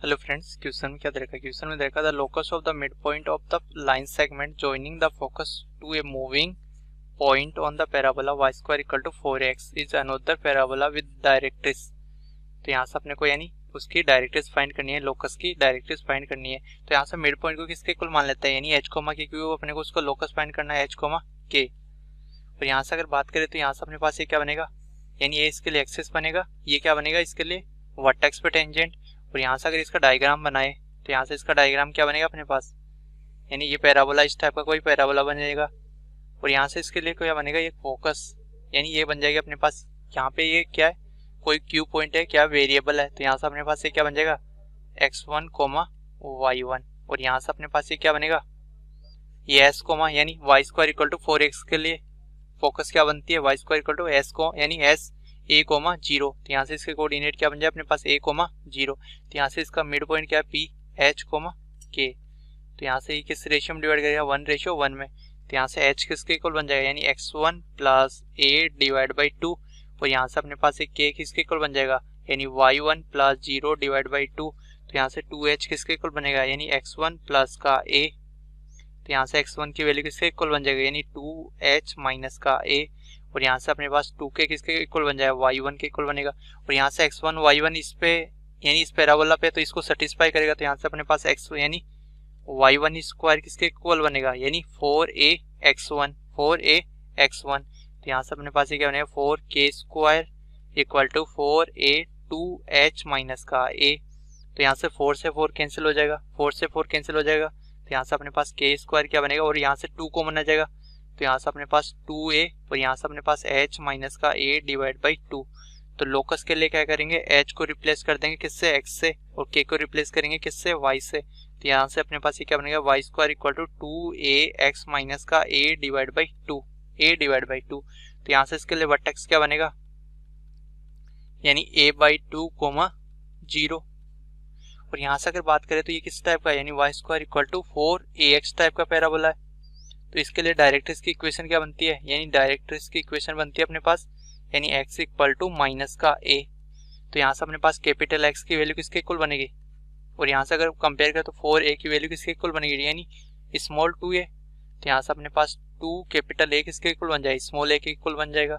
Hello friends, question में क्या देखा? क्वेश्चन में देखा the locus of the mid point of the line segment joining the focus to a moving point on the parabola y square equal to 4x is another parabola with directrix. तो यहाँ से अपने को यानी उसकी directrix find करनी है, locus की डायरेक्ट्रिक्स फाइंड करनी है। तो यहाँ से मिड पॉइंट को किसके इक्वल मान लेते हैं, यानी h कोमा के, क्योंकि अपने को उसका लोकस फाइंड करना है h कोमा के। और यहाँ से अगर बात करें तो यहाँ से अपने पास ये क्या बनेगा, यानी ये इसके लिए एक्सिस बनेगा, ये क्या बनेगा इसके लिए वर्टेक्स पे टेंजेंट। और यहाँ से अगर इसका डायग्राम बनाए तो यहाँ से इसका डायग्राम क्या बनेगा अपने पास, यानी ये पैराबोला, इस टाइप का कोई पैराबोला बन जाएगा। और यहाँ से इसके लिए क्या बनेगा, ये फोकस, यानी ये बन जाएगा अपने पास। यहाँ पे ये क्या है, कोई क्यू पॉइंट है, क्या वेरिएबल है, तो यहाँ से अपने पास ये क्या बन जाएगा x1, y1। और यहाँ से अपने पास ये क्या बनेगा, ये s, यानी y square equal to 4x के लिए फोकस क्या बनती है, y square equal to s को, यानी s a, 0। तो यहाँ से इसके कोऑर्डिनेट क्या बन जाए अपने पास a, 0। तो यहाँ से इसका मिड पॉइंट क्या है p, h, k। तो यहाँ से ये किस रेशियो में डिवाइड करेगा, 1:1 में। तो यहाँ से h किसके इक्वल बन जाएगा, यानी x1 plus a divide by 2। और यहाँ से अपने पास एक k किसके इक्वल बन जाएगा, यानी y1 प्लस 0 डिवाइड बाई 2। तो यहाँ से 2h किसके इक्वल बनेगा, यानी x1 प्लस का a। तो यहाँ से x1 की वैल्यू किसके इक्वल बन जाएगा, यानी 2h माइनस का a। और यहाँ से अपने पास 2k किसके इक्वल बन जाएगा, y1 के इक्वल बनेगा। और यहाँ से x1 y1 इस पे, यानी इस पैराबोला पे, तो इसको सेटिस्फाई करेगा। तो यहाँ से अपने पास x यानी y1 स्क्वायर किसके इक्वल बनेगा, यानी 4ax1। तो यहाँ से अपने पास ये क्या बनेगा, 4k square equal to 4a2h minus का a। तो यहाँ से 4 से 4 कैंसिल हो जाएगा, 4 से 4 कैंसिल हो जाएगा। तो यहाँ से अपने पास k स्क्वायर क्या बनेगा, और यहाँ से 2 कॉमन आ जाएगा। तो यहाँ से अपने पास 2a और यहाँ से अपने पास h माइनस का a डिवाइड बाई 2। तो लोकस के लिए क्या करेंगे, h को रिप्लेस कर देंगे किससे, x से, और k को रिप्लेस करेंगे किससे, y से। तो यहाँ से अपने पास ये क्या बनेगा, y square equal to 2ax minus का a डिवाइड बाई 2। तो यहाँ से इसके लिए वर्टेक्स क्या बनेगा, यानी a/2, 0। और यहाँ से अगर बात करें तो ये किस टाइप का, यानी y square equal to 4ax type का पैराबोला है। तो इसके लिए डायरेक्ट्रिक्स की इक्वेशन क्या बनती है, यानी डायरेक्ट्रिक्स की इक्वेशन बनती है अपने पास, यानी x इक्वल टू माइनस का a। तो यहाँ से अपने पास कैपिटल x की वैल्यू किसके इक्वल बनेगी, और यहाँ से अगर कंपेयर करें तो 4a की वैल्यू किसके इक्वल बनेगी, यानी स्मॉल 2a। तो यहाँ से अपने पास 2 कैपिटल A किसके इक्वल बन जाएगा, स्मॉल a के इक्वल बन जाएगा।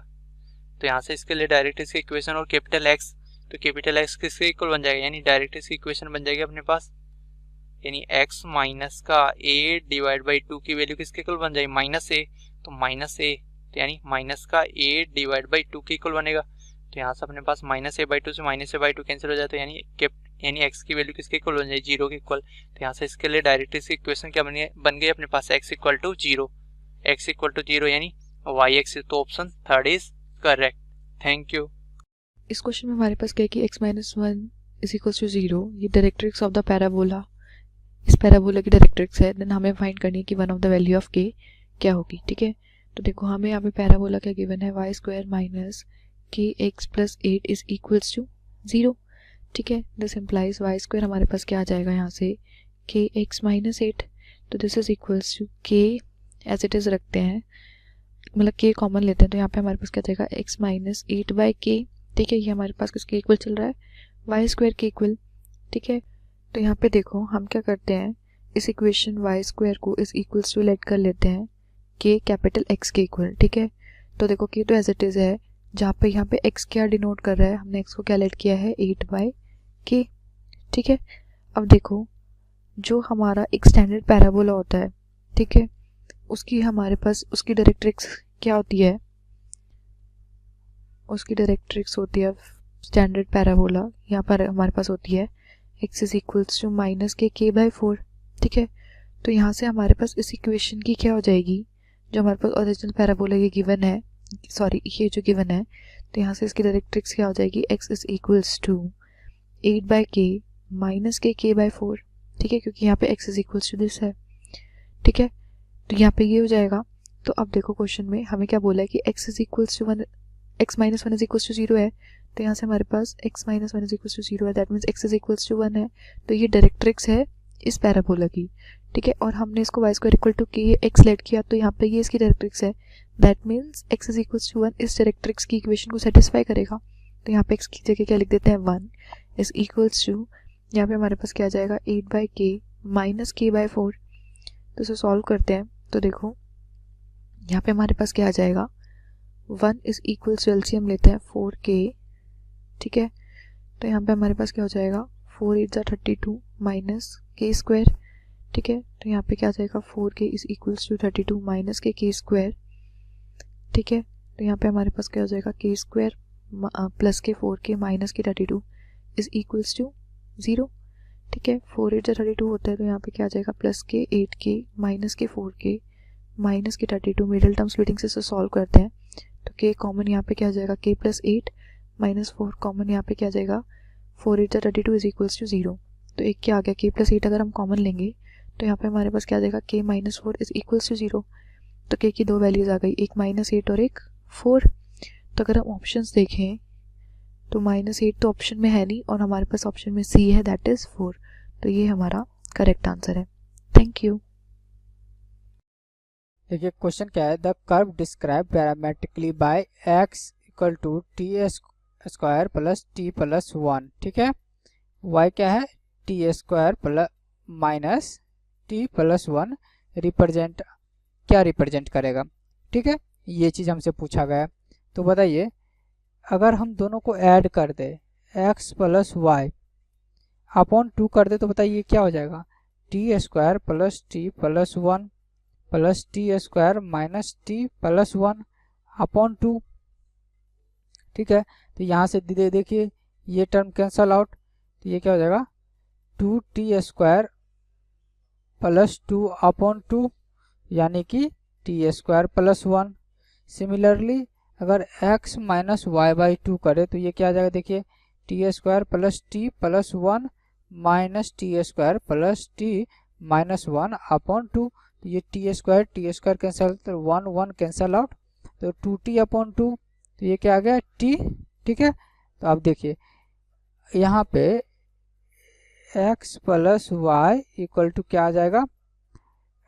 तो यहाँ से इसके लिए डायरेक्ट्रिक्स की इक्वेशन और कैपिटल x, तो कैपिटल x किसके इक्वल बन जाएगा, यानी डायरेक्ट्रिक्स की इक्वेशन बन जाएगी अपने पास, यानी x माइनस का a डिवाइड बाई 2 की वैल्यू किसके इक्वल बन जाएगी, माइनस a। तो माइनस a, तो यानी माइनस का a डिवाइड बाई 2 के इक्वल बनेगा। तो यहाँ से अपने पास माइनस a/2 से माइनस a/2 कैंसिल हो जाता है, यानी x की वैल्यू किसके इक्वल बन जाएगी, 0 के इक्वल। तो यहाँ से इसके लिए डायरेक्ट्रिक्स की इक्वेशन क्या बन गई अपने पास, x इक्वल टू 0, यानी y एक्स। तो option 3 is correct. Thank you. इस क्वेश्चन में हमारे पास क्या है कि x minus 1 is equal to 0, ये डायरेक्ट्रिक्स ऑफ द पैराबोला, इस पैराबोला की डायरेक्ट्रिक्स है। देन हमें फाइंड करनी है कि one of the value of k क्या होगी। ठीक है, तो देखो हमें यहाँ पे पैराबोला क्या गिवन है, y square minus kx plus 8 is equals to 0। ठीक है, दिस इम्प्लाइज y स्क्वायर हमारे पास क्या आ जाएगा यहाँ से, kx माइनस 8। तो this is equals to k as it is रखते हैं, मतलब k कॉमन लेते हैं। तो यहाँ पे हमारे पास क्या जाएगा, x माइनस 8 बाई k। ठीक है, ये हमारे पास किसके इक्वल चल रहा है, y स्क्वायर के इक्वल। ठीक है, तो यहाँ पे देखो हम क्या करते हैं, इस इक्वेशन y स्क्वायर को इस इक्वल्स टू लेट कर लेते हैं k कैपिटल x के इक्वल। ठीक है, तो देखो k तो एज इट इज है, जहाँ पे यहाँ पे x क्या डिनोट कर रहा है, हमने x को क्या लेट किया है, 8 बाई k। ठीक है, अब देखो जो हमारा एक स्टैंडर्ड पैराबोला होता है, ठीक है, उसकी हमारे पास उसकी डायरेक्ट्रिक्स क्या होती है, उसकी डायरेक्ट्रिक्स होती है स्टैंडर्ड पैराबोला, यहाँ पर हमारे पास होती है x is equals to minus k/4। ठीक है, तो यहाँ से हमारे पास इस इक्वेशन की क्या हो जाएगी, जो हमारे पास ओरिजिनल पैराबोला ये गिवन है, सॉरी ये जो गिवन है, तो यहाँ से इसकी डायरेक्ट्रिक्स क्या हो जाएगी, x is equals to 8 by k minus k/4। ठीक है, क्योंकि यहाँ पे x is equals to this है। ठीक है, तो यहाँ पे ये हो जाएगा। तो अब देखो क्वेश्चन में हमें क्या बोला है कि x is equals to 1, x minus 1 is equals to 0 है। तो यहाँ से हमारे पास x minus 1 is equals to 0 है, that means x is equals to 1 है। तो ये डायरेक्ट्रिक्स है इस पैराबोला की। ठीक है, और हमने इसको y square equal to k x let किया, तो यहाँ पे ये इसकी डायरेक्ट्रिक्स है, that means x is equals to 1 इस डायरेक्ट्रिक्स की इक्वेशन को सेटिस्फाई करेगा। तो यहाँ पे x की जगह क्या लिख देते हैं, 1 इज इक्वल्स टू यहाँ पे हमारे पास क्या आ जाएगा 8/k माइनस k/4। तो इसे सॉल्व करते हैं तो देखो यहाँ पे हमारे पास क्या आ जाएगा 1 इज इक्वल्स टू एलसीएम लेते हैं 4k, ठीक है। तो यहाँ पे हमारे पास क्या हो जाएगा 4 8 जा 32 माइनस k स्क्वायर, ठीक है। तो यहाँ पे क्या आ जाएगा 4k is equals to 32 minus k square, ठीक है। तो यहाँ पे हमारे पास क्या हो जाएगा k स्क्वायर प्लस के 4k माइनस के 32 इज इक्वल्स टू 0, ठीक है। 4 8 जा 32 होता है तो यहाँ पे क्या आ जाएगा प्लस के 8k माइनस के 4k माइनस के 32, मिडिल टर्म स्प्लिटिंग से सॉल्व करते हैं तो k कॉमन यहाँ पे क्या आ जाएगा k प्लस 8 माइनस 4 कॉमन यहाँ पे क्या आ जाएगा 4 8 जा 32 इज इक्वल्स टू 0। तो एक क्या आ गया k प्लस 8 अगर हम कॉमन लेंगे तो यहाँ पे हमारे पास क्या आ जाएगा k minus 4 is equals to 0। तो k की दो वैल्यूज आ गई, एक -8 और एक 4। तो अगर हम ऑप्शंस देखें तो -8 तो ऑप्शन में है नहीं और हमारे पास ऑप्शन में C है, दैट इज 4। तो ये हमारा करेक्ट आंसर है। Thank you. देखिए क्वेश्चन क्या है, the curve describe parametrically by x equal to t square plus t plus 1, ठीक है। y क्या है t square plus minus t plus 1 represent क्या रिप्रेजेंट करेगा, ठीक है। ये चीज़ हमसे पूछा गया है। तो बताइए अगर हम दोनों को ऐड कर दे x प्लस वाई अपॉन 2 कर दे तो बताइए क्या हो जाएगा T square plus t plus 1 plus T square minus t plus 1 upon 2, ठीक है। तो यहाँ से देखिए ये टर्म कैंसल आउट, तो ये क्या हो जाएगा 2t स्क्वायर प्लस 2 अपॉन 2 यानी कि टी स्क्वायर प्लस 1। सिमिलरली अगर x माइनस वाई बाई 2 करे तो ये क्या आ जाएगा, देखिए T square plus t plus 1 minus T square plus T minus 1 upon 2। तो ये टी स्क्वायर कैंसल तो 1 1 कैंसल आउट, तो 2t अपॉन 2, तो ये क्या आ गया t, ठीक है। तो अब देखिए यहाँ पे x plus y equal to क्या आ जाएगा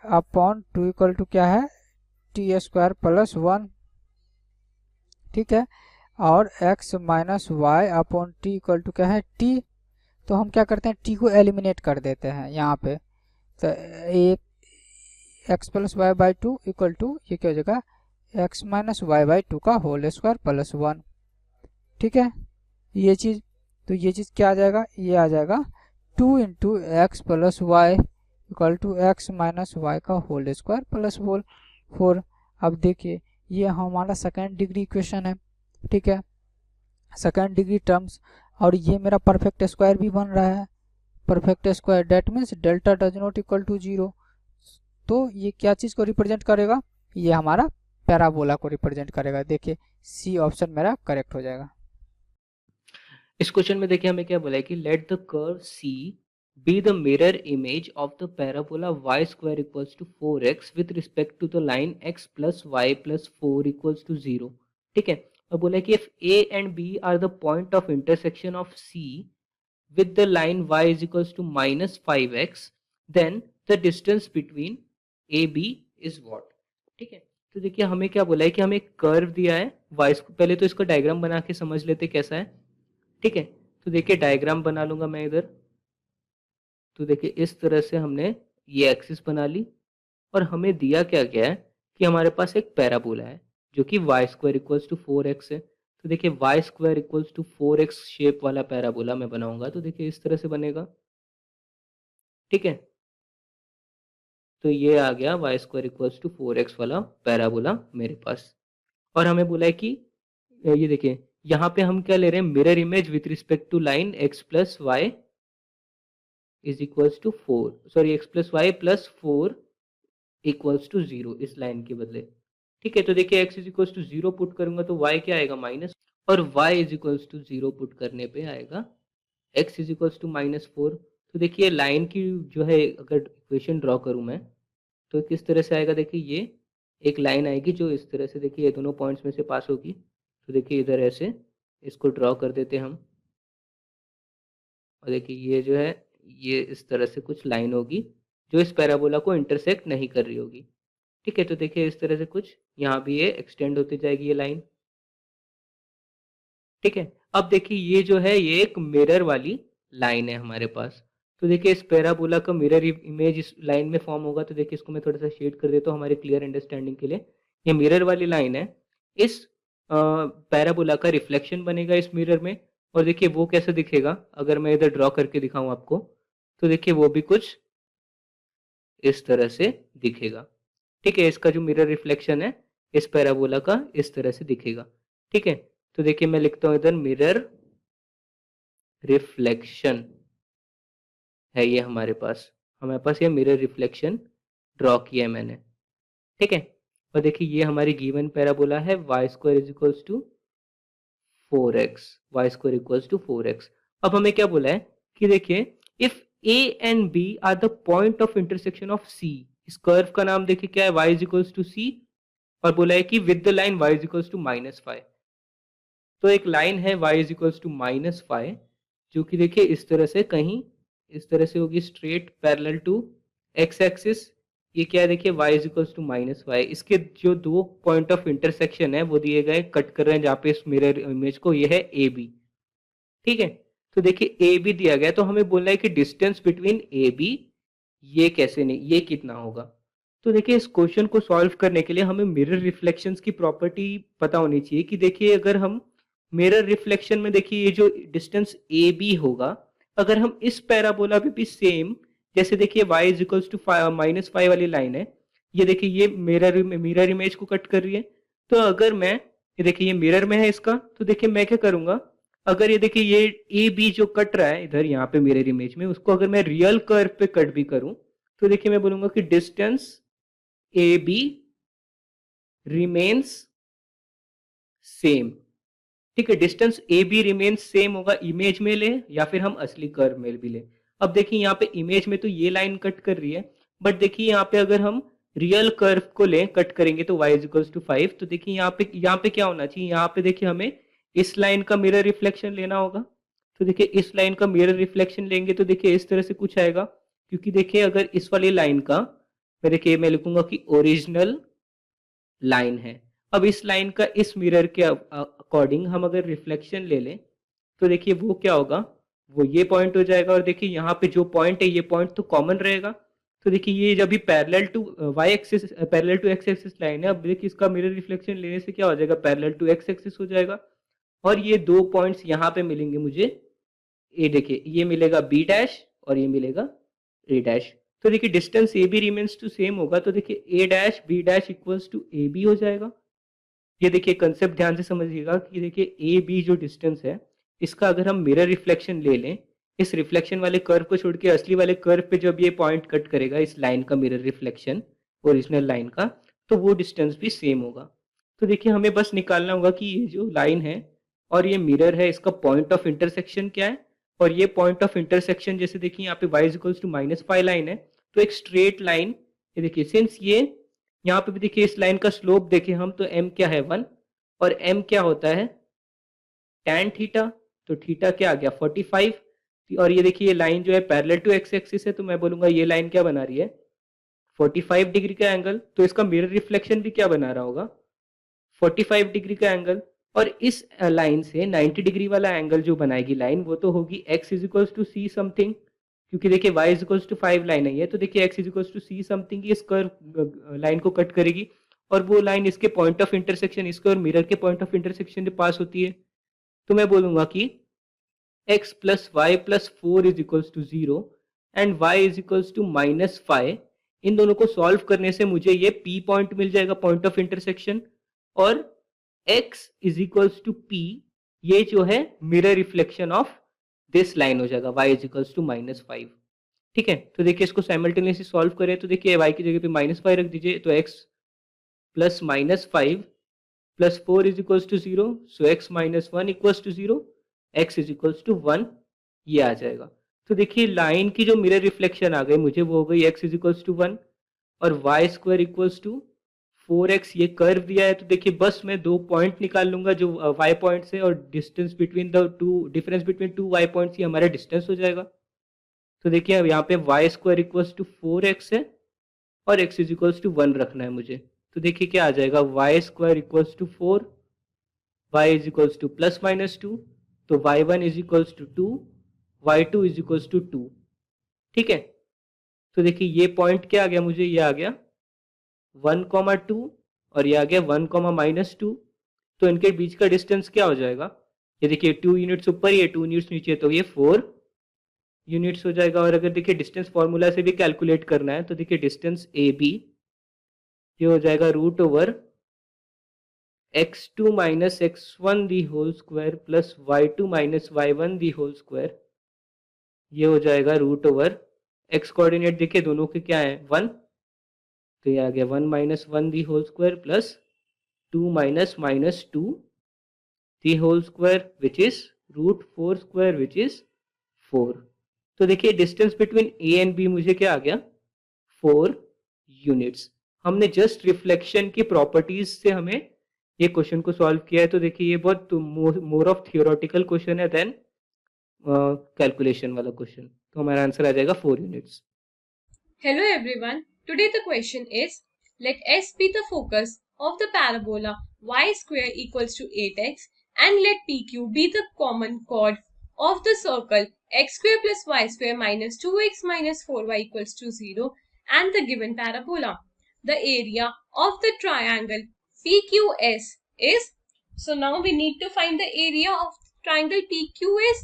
अपॉन 2 इक्वल टू क्या है टी स्क्वायर प्लस 1, ठीक है। और x minus y upon t equal to क्या है t। तो हम क्या करते हैं t को एलिमिनेट कर देते हैं यहाँ पे, तो एक x plus y by 2 equal to ये क्या हो जाएगा x माइनस वाई बाई 2 का होल स्क्वायर प्लस 1, ठीक है। ये चीज़ तो ये चीज़ क्या आ जाएगा, ये आ जाएगा 2 into x plus y equal to x minus y का होल स्क्वायर प्लस 4। अब देखिए ये हमारा सेकेंड डिग्री इक्वेशन है, ठीक है, सेकेंड डिग्री टर्म्स। और ये मेरा परफेक्ट स्क्वायर भी बन रहा है, perfect square that means delta does not equal to 0। तो ये क्या चीज़ को रिप्रेजेंट करेगा, ये हमारा पैराबोला को रिप्रेजेंट करेगा। देखिए सी ऑप्शन मेरा करेक्ट हो जाएगा। इस क्वेश्चन में देखिए हमें क्या बोला है कि let the curve C be the mirror image of the parabola y square equals to 4x with respect to the line x plus y plus 4 equals to 0, ठीक है। और बोला है कि if A and B are the point of intersection of C with the line y is equals to minus 5x then the distance between AB is what, ठीक है। तो देखिए हमें क्या बोला है कि हमें एक कर्व दिया है y, पहले तो इसका डायग्राम बना के समझ लेते कैसा है, ठीक है। तो देखिए डायग्राम बना लूंगा मैं इधर। तो देखिए इस तरह से हमने ये एक्सिस बना ली और हमें दिया क्या गया है कि हमारे पास एक पैराबोला है जो कि Y square equals to 4x है। तो देखिए y square equals to 4x shape वाला पैराबोला मैं बनाऊंगा, तो देखिए इस तरह से बनेगा, ठीक है। तो ये आ गया Y square equals to 4x वाला पैराबोला मेरे पास। और हमें बोला है कि ये देखिए यहाँ पे हम क्या ले रहे हैं, mirror image with respect to line x plus y is equals to 4, sorry x plus y plus 4 equals to 0 इस लाइन के बदले, ठीक है। तो देखिए x is equals to 0 put करूंगा तो y क्या आएगा माइनस, और y is equals to 0 put करने पे आएगा x इज इक्वल्स टू -4। तो देखिए लाइन की जो है अगर इक्वेशन ड्रॉ करूं मैं तो किस तरह से आएगा, देखिए ये एक लाइन आएगी जो इस तरह से देखिए ये दोनों पॉइंट्स में से पास होगी। तो देखिए इधर ऐसे इसको ड्रॉ कर देते हम और देखिए ये जो है ये इस तरह से कुछ लाइन होगी जो इस पैराबोला को इंटरसेक्ट नहीं कर रही होगी, ठीक है। तो देखिए इस तरह से कुछ यहाँ भी ये एक्सटेंड होती जाएगी ये लाइन, ठीक है। अब देखिए ये जो है ये एक मिरर वाली लाइन है हमारे पास। तो देखिए इस पैराबोला का मिरर इमेज इस लाइन में फॉर्म होगा। तो देखिए इसको मैं थोड़ा सा शेड कर देता हूँ हमारे क्लियर अंडरस्टैंडिंग के लिए। ये मिरर वाली लाइन है, इस पैराबोला का रिफ्लेक्शन बनेगा इस मिरर में। और देखिए वो कैसे दिखेगा, अगर मैं इधर ड्रॉ करके दिखाऊं आपको, तो देखिए वो भी कुछ इस तरह से दिखेगा। ठीक है, इसका जो मिरर रिफ्लेक्शन है इस पैराबोला का इस तरह से दिखेगा। ठीक है, तो देखिए मैं लिखता हूं इधर मिरर रिफ्लेक्शन है ये हमारे पास ये मिरर रिफ्लेक्शन ड्रॉ किया है मैंने। ठीक है, और देखिए ये हमारी गिवन पैराबोला है y square is equals to 4x, y square equals to 4x। अब हमें क्या बोला है कि देखिए if a and b are the point of intersection of c, इस कर्व का नाम देखिए क्या है, y is equals to c, और बोला है कि with the line y is equals to -5। तो एक लाइन है y इज इक्वल्स टू -5 जो कि देखिए इस तरह से कहीं इस तरह से होगी straight parallel to x axis. ये क्या है देखिए y इज इक्वल्स टू -5। इसके जो दो पॉइंट ऑफ इंटरसेक्शन है वो दिए गए, कट कर रहे हैं जहाँ पे इस मिरर इमेज को, ये है ए बी। ठीक है, तो देखिए ए बी दिया गया, तो हमें बोलना है कि डिस्टेंस बिटवीन ए बी ये कैसे नहीं, ये कितना होगा। तो देखिए इस क्वेश्चन को सॉल्व करने के लिए हमें मिरर रिफ्लेक्शंस की प्रॉपर्टी पता होनी चाहिए कि देखिए अगर हम मिरर रिफ्लेक्शन में देखिए ये जो डिस्टेंस ए बी होगा, अगर हम इस पैराबोला पे भी सेम, जैसे देखिए y इज इक्वल्स टू -5 वाली लाइन है, ये देखिए ये मिरर इमेज को कट कर रही है। तो अगर मैं ये देखिए ये मिरर में है इसका, तो देखिए मैं क्या करूंगा, अगर ये देखिए ये ए बी जो कट रहा है इधर यहाँ पे मिरर इमेज में, उसको अगर मैं रियल कर्व पे कट भी करूं, तो देखिए मैं बोलूंगा कि distance A B remains same. ठीक है, distance A B remains same होगा, इमेज में ले या फिर हम असली कर्व में भी ले। अब देखिए यहाँ पे इमेज में तो ये लाइन कट कर रही है, बट देखिए यहाँ पे अगर हम रियल कर्व को ले कट करेंगे तो y इज इक्वल्स टू 5। तो देखिए यहाँ पे क्या होना चाहिए, यहाँ पे देखिए हमें इस लाइन का मिरर रिफ्लेक्शन लेना होगा। तो देखिए इस लाइन का मिरर रिफ्लेक्शन लेंगे तो देखिए इस तरह से कुछ आएगा, क्योंकि देखिए अगर इस वाली लाइन का मैं लिखूंगा कि ओरिजिनल लाइन है। अब इस लाइन का इस मिरर के अकॉर्डिंग हम अगर रिफ्लेक्शन ले लें तो देखिए वो क्या होगा, वो ये पॉइंट हो जाएगा। और देखिए यहाँ पे जो पॉइंट है ये पॉइंट तो कॉमन रहेगा। तो देखिए ये जब भी parallel to y axis parallel to x axis line है, अब देखिए इसका मिरर रिफ्लेक्शन लेने से क्या हो जाएगा, पैरेलल टू x एक्सिस हो जाएगा। और ये दो पॉइंट्स यहाँ पे मिलेंगे मुझे, ये देखिए ये मिलेगा b डैश और ये मिलेगा a डैश। तो देखिए distance A B remains to same होगा, तो देखिए A dash B dash equals to A B हो जाएगा। ये देखिए कंसेप्ट ध्यान से समझिएगा कि देखिए ए बी जो डिस्टेंस है इसका अगर हम मिरर रिफ्लेक्शन ले लें, इस रिफ्लेक्शन वाले कर्व को छोड़ के असली वाले कर्व पे जब ये पॉइंट कट करेगा इस लाइन का मिरर रिफ्लेक्शन ओरिजिनल लाइन का, तो वो डिस्टेंस भी सेम होगा। तो देखिए हमें बस निकालना होगा कि ये जो लाइन है और ये मिरर है इसका पॉइंट ऑफ इंटरसेक्शन क्या है। और ये पॉइंट ऑफ इंटरसेक्शन जैसे देखिए यहाँ पे y is equals to -5 line है, तो एक स्ट्रेट लाइन, ये देखिए सिंस ये यहाँ पे भी देखिए इस लाइन का स्लोप देखिए हम, तो m क्या है 1 और m क्या होता है tan थीटा, तो थीटा क्या आ गया 45। और ये देखिए ये लाइन जो है पैरेलल टू x एक्सिस है, तो मैं बोलूंगा ये लाइन क्या बना रही है 45 डिग्री का एंगल। तो इसका मिरर रिफ्लेक्शन भी क्या बना रहा होगा 45 डिग्री का एंगल। और इस लाइन से 90 डिग्री वाला एंगल जो बनाएगी लाइन, वो तो होगी x is equals to c something, क्योंकि देखिए y is equals to 5 line है ये, तो देखिए x is equals to c something इस कर्व लाइन को कट करेगी। और वो लाइन इसके पॉइंट ऑफ इंटरसेक्शन, इसके और मिरर के पॉइंट ऑफ इंटरसेक्शन में पास होती है। तो मैं बोलूंगा कि x plus y plus 4 is equals to 0 and y is equals to -5। इन दोनों को सॉल्व करने से मुझे ये p पॉइंट मिल जाएगा, पॉइंट ऑफ इंटरसेक्शन, और x is equals to p, ये जो है mirror reflection of this line हो जाएगा y इज इक्वल्स टू -5। ठीक है, तो देखिए इसको साइमल्टेनियसली सॉल्व करें तो देखिए y की जगह पे -5 रख दीजिए, तो x plus -5 plus 4 is equals to 0, so x minus 1 equals to 0, x is equals to 1, ये आ जाएगा। तो देखिए लाइन की जो मिरर रिफ्लेक्शन आ गई मुझे वो हो गई x इज इक्वल्स टू 1 और y square equals to 4x, ये कर्व दिया है। तो देखिए बस मैं दो पॉइंट निकाल लूंगा जो y पॉइंट से, और distance between the two, difference between two y points, ये हमारा डिस्टेंस हो जाएगा। तो देखिए अब यहाँ पे y square equals to 4x है और x इज इक्वल्स टू 1 रखना है मुझे। तो देखिए क्या आ जाएगा y square equals to 4, y is equals to plus -2, तो y1 is equals to 2, y2 is equals to 2। ठीक है, तो देखिए ये पॉइंट क्या आ गया मुझे, ये आ गया 1,2 और ये आ गया 1,-2। तो इनके बीच का डिस्टेंस क्या हो जाएगा, ये देखिए 2 यूनिट्स ऊपर, ये 2 यूनिट्स नीचे, तो ये 4 यूनिट्स हो जाएगा। और अगर देखिए डिस्टेंस फॉर्मूला से भी कैलकुलेट करना है तो देखिए डिस्टेंस ए बी ये हो जाएगा root over x2 minus x1 the whole square plus y2 minus y1 the whole square, ये हो जाएगा रूट ओवर x कोऑर्डिनेट देखिए दोनों के क्या है 1, तो ये आ गया 1 minus 1 the whole square plus 2 minus minus 2 the whole square which is root 4 square which is 4। तो देखिए distance between A and B मुझे क्या आ गया 4 यूनिट्स। हमने जस्ट रिफ्लेक्शन की प्रॉपर्टीज से हमें ये क्वेश्चन को सॉल्व किया है। तो देखिए ये बहुत मोर ऑफ थियोरेटिकल क्वेश्चन है देन कैलकुलेशन वाला क्वेश्चन। तो हमारा आंसर आ जाएगा 4 units. Hello everyone. Today the question is, let S be the focus of the parabola y square equals to 8x and let PQ be the common chord of the circle x square plus y square minus 2x minus 4y equals to 0 and the given parabola. The area of the triangle PQS is, so now we need to find the area of triangle PQS.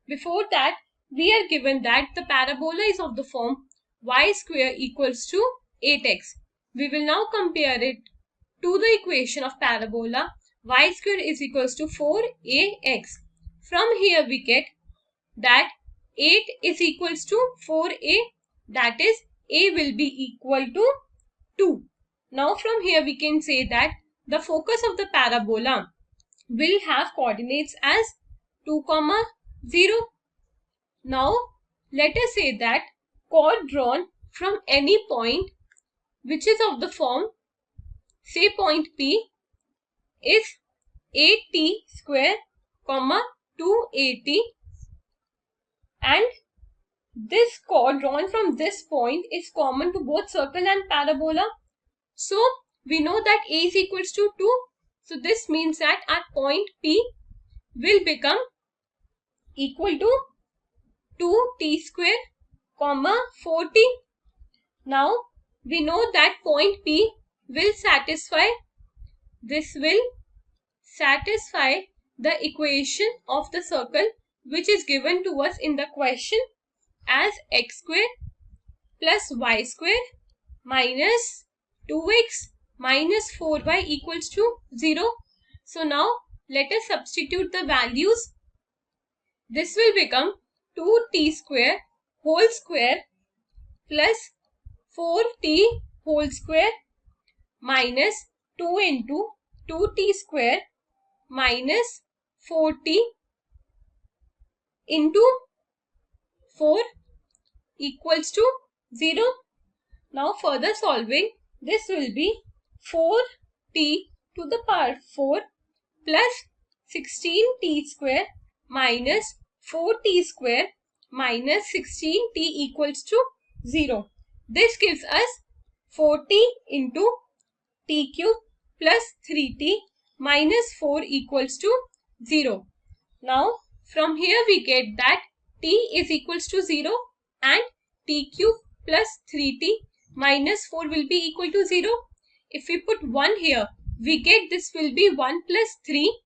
Before that, we are given that the parabola is of the form y square equals to 8x. We will now compare it to the equation of parabola y square is equals to 4ax. From here we get that 8 is equals to 4a, that is a will be equal to 2. Now from here we can say that the focus of the parabola will have coordinates as 2, 0. Now let us say that chord drawn from any point which is of the form, say point P is 8t square, 2at, and this chord drawn from this point is common to both circle and parabola. So we know that a is equals to 2. So this means that our point P will become equal to 2t square, 4t. Now we know that point P will satisfy, this will satisfy the equation of the circle which is given to us in the question as x square plus y square minus 2x minus 4y equals to 0. So now let us substitute the values. This will become 2t square whole square plus 4t whole square minus 2 into 2t square minus 4t into 4 equals to 0. Now further solving, this will be 4t to the power 4 plus 16t square minus 4t square minus 16t equals to 0. This gives us 4t into t cube plus 3t minus 4 equals to 0. Now from here we get that t is equals to 0 and t cube plus 3t minus 4 will be equal to 0. If we put 1 here, we get this will be 1 plus 3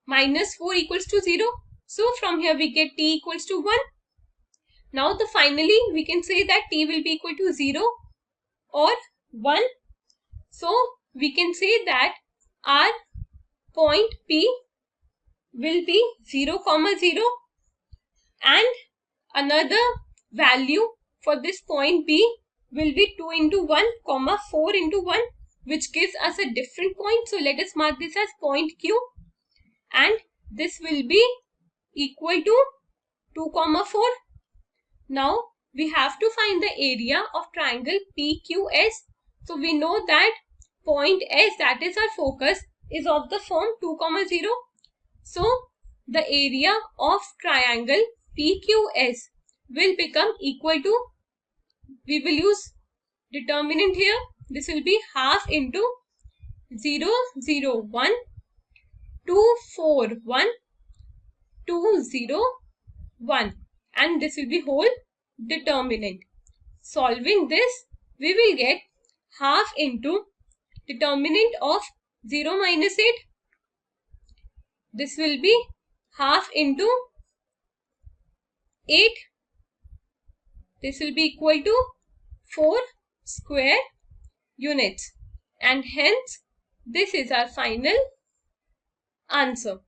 minus 4 equals to 0. So from here we get t equals to 1. Now finally we can say that t will be equal to 0 or 1. So we can say that our point P will be 0, 0 and another value for this point B will be 2 into 1, 4 into 1, which gives us a different point. So let us mark this as point Q, and this will be equal to 2, 4. Now we have to find the area of triangle PQS. So we know that point S, that is our focus, is of the form 2, 0. So the area of triangle PQS will become equal to, we will use determinant here, this will be half into 0, 0, 1, 2, 4, 1, 2, 0, 1, and this will be whole determinant. Solving this, we will get half into determinant of 0 minus 8. This will be half into 8. This will be equal to 4 square units, and hence this is our final answer.